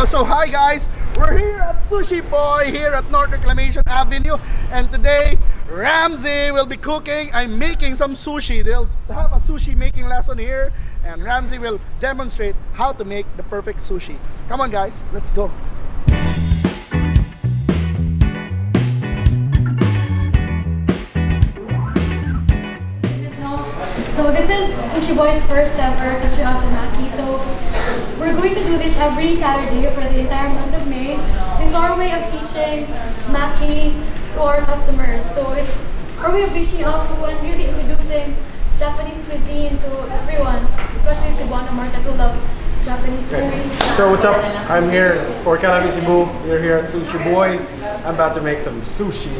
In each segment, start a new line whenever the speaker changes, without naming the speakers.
So hi guys, we're here at Sushi Boy here at North Reclamation Avenue, and today Ramzy will be cooking. I'm making some sushi. They'll have a sushi making lesson here, and Ramzy will demonstrate how to make the perfect sushi. Come on guys, let's go.
So this is Sushi Boy's first ever Tuna Maki. So we're going to do this every Saturday for the entire month of May. So it's our way of teaching Maki to our customers. So it's our way of reaching out to and really introducing Japanese cuisine to everyone, especially Cebuano market who love Japanese food.
So what's up? I'm here for Kalami Cebu. We're here at Sushi Boy. I'm about to make some sushi.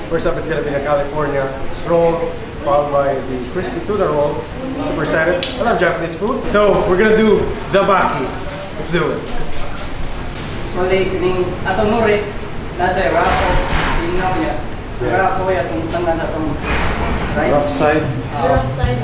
First up, it's gonna be the California roll, followed by the crispy tuna roll. Super excited. I love Japanese food. So we're gonna do the maki. Let's do it. Rough side.
Rough side.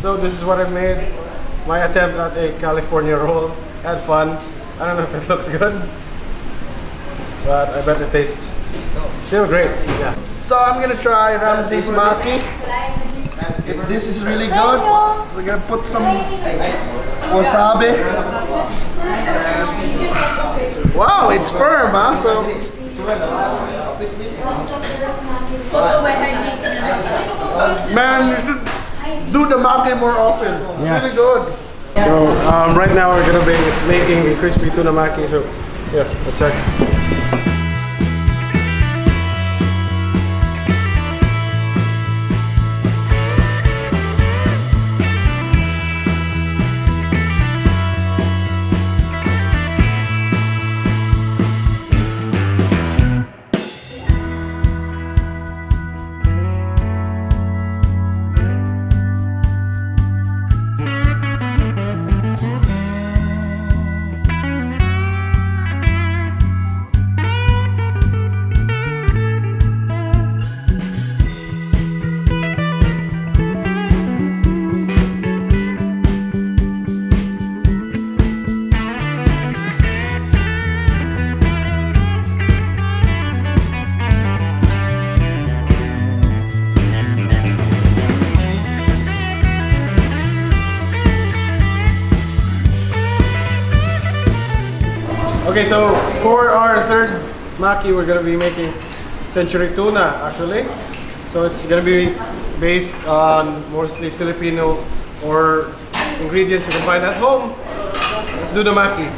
So this is what I made. My attempt at a California roll. Had fun. I don't know if it looks good, but I bet it tastes still great. Yeah.
So I'm gonna try Ramzy's Maki. If this is really good, we're gonna put some wasabi. Wow, it's firm, huh? So man, you should do the maki more often. It's really good.
So right now we're gonna be making the crispy tuna maki. So yeah, let's start. Okay, so for our third maki, we're gonna be making Century Tuna actually. So it's gonna be based on mostly Filipino or ingredients you can find at home. Let's do the maki.